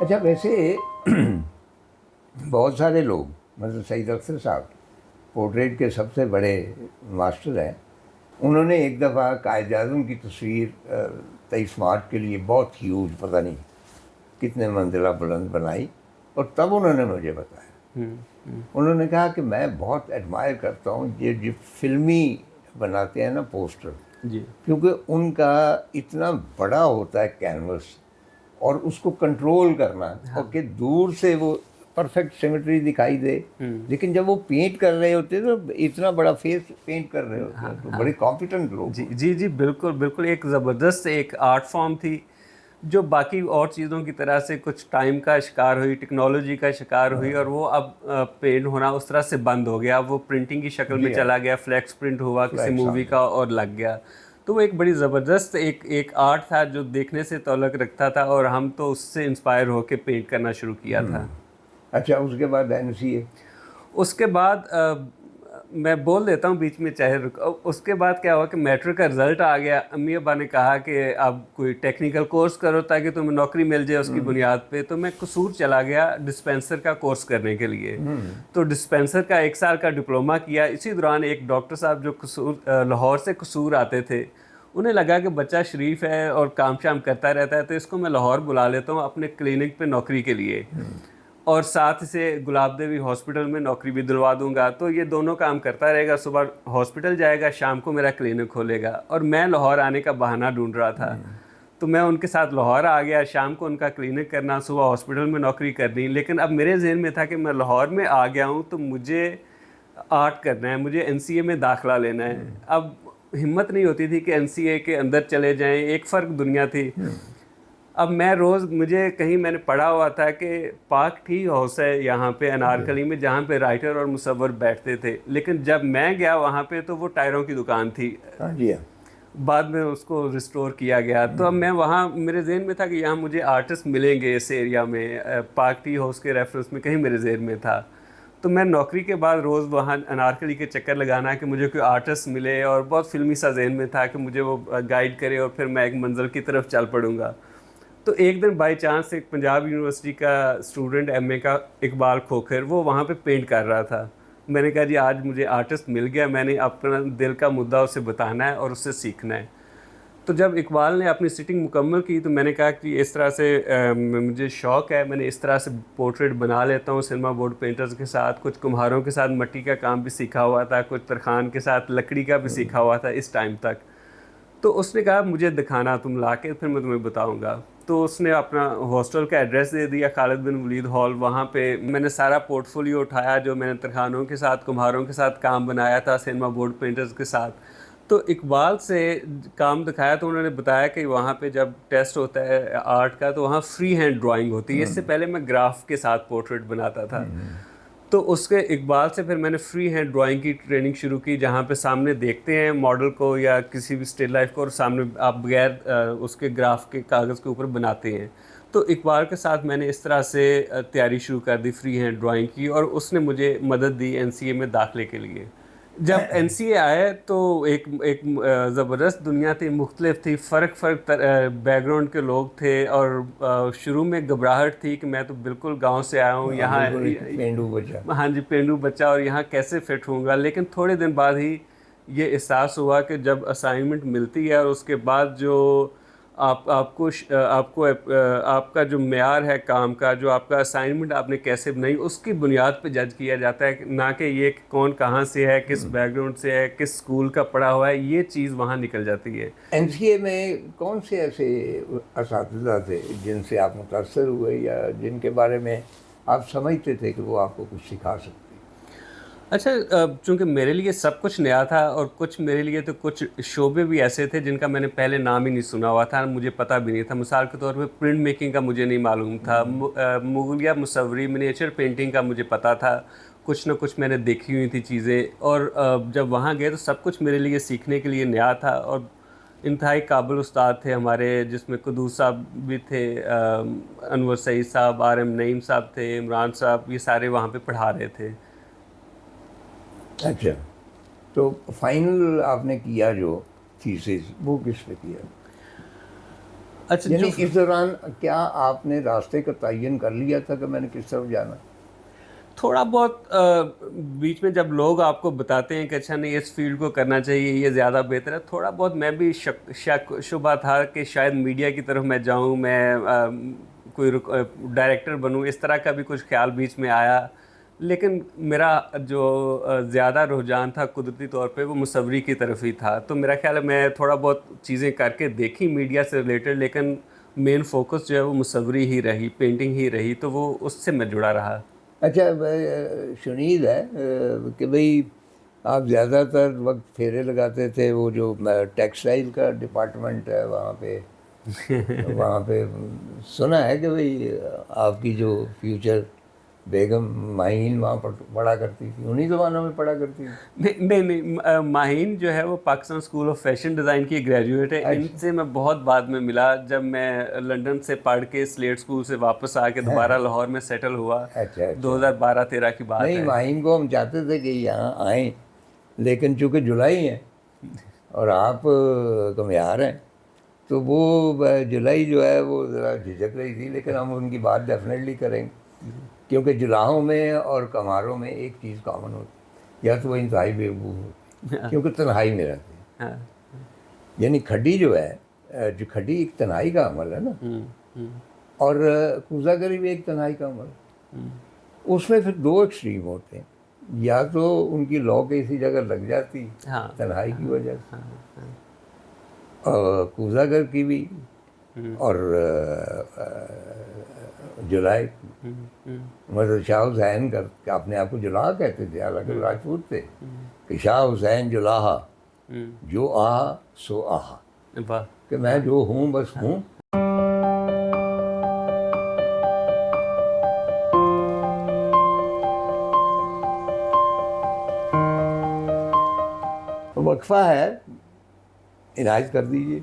अच्छा वैसे बहुत सारे लोग मतलब सईद अख्तर साहब पोर्ट्रेट के सबसे बड़े मास्टर हैं। उन्होंने एक दफ़ा कायद-ए-आज़म की तस्वीर 23 मार्च के लिए बहुत ह्यूज पता नहीं कितने मंजिला बुलंद बनाई और तब उन्होंने मुझे बताया, उन्होंने कहा कि मैं बहुत एडमायर करता हूँ ये जो फिल्मी बनाते हैं ना पोस्टर, जी क्योंकि उनका इतना बड़ा होता है कैनवस और उसको कंट्रोल करना और कि दूर से वो परफेक्ट सिमेट्री दिखाई दे, लेकिन जब वो पेंट कर रहे होते हैं तो इतना बड़ा फेस पेंट कर रहे होते हैं तो बड़े कॉम्पिटेंट लोग जी होते जी जी बिल्कुल बिल्कुल, एक ज़बरदस्त एक आर्ट फॉर्म थी जो बाकी और चीज़ों की तरह से कुछ टाइम का शिकार हुई, टेक्नोलॉजी का शिकार हुई और वो अब पेंट होना उस तरह से बंद हो गया। अब वो प्रिंटिंग की शक्ल हैं। में जी हाँ, चला गया, फ्लैक्स प्रिंट हुआ किसी फ्लैक्स मूवी हाँ। का और लग गया। तो वो एक बड़ी ज़बरदस्त एक एक आर्ट था जो देखने से ताल्लुक़ रखता था और हम तो उससे इंस्पायर होकर पेंट करना शुरू किया था। अच्छा उसके बाद NCA। उसके बाद मैं बोल देता हूँ बीच में चाहे रुक, उसके बाद क्या हुआ कि मैट्रिक का रिज़ल्ट आ गया। अम्मी अब्बा ने कहा कि अब कोई टेक्निकल कोर्स करो ताकि तुम्हें नौकरी मिल जाए उसकी बुनियाद पे। तो मैं कसूर चला गया डिस्पेंसर का कोर्स करने के लिए। तो डिस्पेंसर का 1 साल का डिप्लोमा किया। इसी दौरान एक डॉक्टर साहब जो कसूर लाहौर से कसूर आते थे, उन्हें लगा कि बच्चा शरीफ है और काम शाम करता रहता है तो इसको मैं लाहौर बुला लेता हूँ अपने क्लिनिक पे नौकरी के लिए, और साथ से गुलाब देवी हॉस्पिटल में नौकरी भी दिलवा दूंगा। तो ये दोनों काम करता रहेगा, सुबह हॉस्पिटल जाएगा, शाम को मेरा क्लिनिक खोलेगा। और मैं लाहौर आने का बहाना ढूंढ रहा था, तो मैं उनके साथ लाहौर आ गया। शाम को उनका क्लिनिक करना, सुबह हॉस्पिटल में नौकरी करनी। लेकिन अब मेरे जहन में था कि मैं लाहौर में आ गया हूँ तो मुझे आर्ट करना है, मुझे NCA में दाखिला लेना है। अब हिम्मत नहीं होती थी कि NCA के अंदर चले जाएं, एक फ़र्क दुनिया थी। अब मैं रोज़, मुझे कहीं मैंने पढ़ा हुआ था कि पार्क टी हाउस है यहाँ पे अनारकली में जहाँ पे राइटर और मुसव्वर बैठते थे, लेकिन जब मैं गया वहाँ पे तो वो टायरों की दुकान थी। हाँ जी हाँ। बाद में उसको रिस्टोर किया गया। तो अब मैं वहाँ, मेरे जहन में था कि यहाँ मुझे आर्टिस्ट मिलेंगे इस एरिया में, पार्क टी हाउस के रेफरेंस में कहीं मेरे जहन में था। तो मैं नौकरी के बाद रोज़ वहाँ अनारकली के चक्कर लगाना कि मुझे कोई आर्टिस्ट मिले, और बहुत फिल्मी सा जहन में था कि मुझे वो गाइड करे और फिर मैं एक मंजिल की तरफ चल पड़ूंगा। तो एक दिन बाई चांस एक पंजाब यूनिवर्सिटी का स्टूडेंट MA का इकबाल खोखर, वो वहाँ पे पेंट कर रहा था। मैंने कहा जी आज मुझे आर्टिस्ट मिल गया, मैंने अपना दिल का मुद्दा उसे बताना है और उससे सीखना है। तो जब इकबाल ने अपनी सिटिंग मुकम्मल की तो मैंने कहा कि इस तरह से मुझे शौक़ है, मैंने इस तरह से पोर्ट्रेट बना लेता हूँ सिनेमा बोर्ड पेंटर्स के साथ। कुछ कुम्हारों के साथ मट्टी का काम भी सीखा हुआ था, कुछ तरखान के साथ लकड़ी का भी सीखा हुआ था इस टाइम तक। तो उसने कहा मुझे दिखाना तुम ला के, फिर मैं तुम्हें बताऊंगा। तो उसने अपना हॉस्टल का एड्रेस दे दिया, खालिद बिन वलीद हॉल। वहाँ पे मैंने सारा पोर्टफोलियो उठाया जो मैंने तरखानों के साथ, कुम्हारों के साथ काम बनाया था सिनेमा बोर्ड पेंटर्स के साथ। तो इकबाल से काम दिखाया तो उन्होंने बताया कि वहाँ पे जब टेस्ट होता है आर्ट का तो वहाँ फ्री हैंड ड्राइंग होती है। इससे पहले मैं ग्राफ के साथ पोर्ट्रेट बनाता था। तो उसके इकबाल से फिर मैंने फ्री हैंड ड्राइंग की ट्रेनिंग शुरू की, जहाँ पे सामने देखते हैं मॉडल को या किसी भी स्टिल लाइफ को और सामने आप बगैर उसके ग्राफ के कागज़ के ऊपर बनाते हैं। तो इकबाल के साथ मैंने इस तरह से तैयारी शुरू कर दी फ्री हैंड ड्राइंग की, और उसने मुझे मदद दी NCA में दाखिले के लिए। जब NCA आए तो एक एक ज़बरदस्त दुनिया थी, मुख्तलिफ थी, फ़र्क बैकग्राउंड के लोग थे। और शुरू में घबराहट थी कि मैं तो बिल्कुल गांव से आया हूँ हाँ, यहाँ। बिल्कुल एक पेंडू बचा। हाँ जी, पेंडू बच्चा, और यहाँ कैसे फिट होऊंगा। लेकिन थोड़े दिन बाद ही ये एहसास हुआ कि जब असाइनमेंट मिलती है और उसके बाद जो आपका जो मेयार है काम का, जो आपका असाइनमेंट आपने कैसे बनाई, उसकी बुनियाद पे जज किया जाता है, ना कि ये कि कौन कहाँ से है, किस बैकग्राउंड से है, किस स्कूल का पढ़ा हुआ है। ये चीज़ वहाँ निकल जाती है। NCA में कौन से ऐसे असातिज़ा थे जिनसे आप मुतासर हुए या जिनके बारे में आप समझते थे कि वो आपको कुछ सिखा सकते? अच्छा, चूँकि मेरे लिए सब कुछ नया था और कुछ मेरे लिए तो कुछ शोबे भी ऐसे थे जिनका मैंने पहले नाम ही नहीं सुना हुआ था, मुझे पता भी नहीं था। मिसाल के तौर पे प्रिंट मेकिंग का मुझे नहीं मालूम था। मुगलिया मुसव्वरी मिनिएचर पेंटिंग का मुझे पता था, कुछ ना कुछ मैंने देखी हुई थी चीज़ें। और जब वहाँ गए तो सब कुछ मेरे लिए सीखने के लिए नया था। और इंतहाई काबिल उस्ताद थे हमारे, जिसमें कुदूस साहब भी थे, अनवर सईद साहब, RM नईम साहब थे, इमरान साहब, ये सारे वहाँ पे पढ़ा रहे थे। अच्छा, तो फाइनल आपने किया जो थीसिस वो किस पे किया? अच्छा, यानी जो इस दौरान क्या आपने रास्ते का तयन कर लिया था कि मैंने किस तरफ जाना? थोड़ा बहुत बीच में जब लोग आपको बताते हैं कि अच्छा नहीं इस फील्ड को करना चाहिए, ये ज़्यादा बेहतर है, थोड़ा बहुत मैं भी शक शुबा था कि शायद मीडिया की तरफ मैं जाऊं, मैं कोई डायरेक्टर बनूं, इस तरह का भी कुछ ख्याल बीच में आया। लेकिन मेरा जो ज़्यादा रुझान था कुदरती तौर पे वो मुसव्वरी की तरफ ही था। तो मेरा ख्याल है मैं थोड़ा बहुत चीज़ें करके देखी मीडिया से रिलेटेड, लेकिन मेन फोकस जो है वो मुसव्वरी ही रही, पेंटिंग ही रही, तो वो उससे मैं जुड़ा रहा। अच्छा, शुनीद है कि भाई आप ज़्यादातर वक्त फेरे लगाते थे, वो जो टेक्सटाइल का डिपार्टमेंट है वहाँ पे सुना है कि भाई आपकी जो फ्यूचर बेगम माहीन वहाँ पढ़ा करती थी, उन्हीं ज़मानों में पढ़ा करती थी। नहीं, माहीन जो है वो Pakistan school of fashion design की ग्रेजुएट है। अच्छा। इनसे मैं बहुत बाद में मिला, जब मैं लंदन से पढ़ के स्लेट स्कूल से वापस आके दोबारा लाहौर में सेटल हुआ। अच्छा अच्छा। 2012-13 की बात नहीं, है। माहीन को हम चाहते थे कि यहाँ आएँ, लेकिन चूँकि जुलाई है और आप कमियार हैं, तो वो जुलाई जो है वो ज़रा झिझक रही थी, लेकिन हम उनकी बात डेफिनेटली करेंगे, क्योंकि जुलाहों में और कमारों में एक चीज़ कॉमन होती, या तो वो इंतहाई बेवकूफ़ होती, क्योंकि तन्हाई में रहते हैं। हाँ। यानी खड्डी जो है, जो खड्डी एक तन्हाई का अमल है ना, और कूज़ागरी भी एक तन्हाई का अमल है। उसमें फिर दो एक्सट्रीम होते हैं, या तो उनकी लौ किसी जगह लग जाती हाँ। तन्हाई की वजह से, और कूज़ागर की भी, और जुलाई की। मतलब शाह हुसैन का अपने आप को जुलाहा कहते थे, हालांकि राजपूत थे, कि शाह हुसैन जुलाहा, जो आहा सो आहा, वाह। कि मैं जो हूँ बस हूँ। वक्फा है, इनायत कर दीजिए।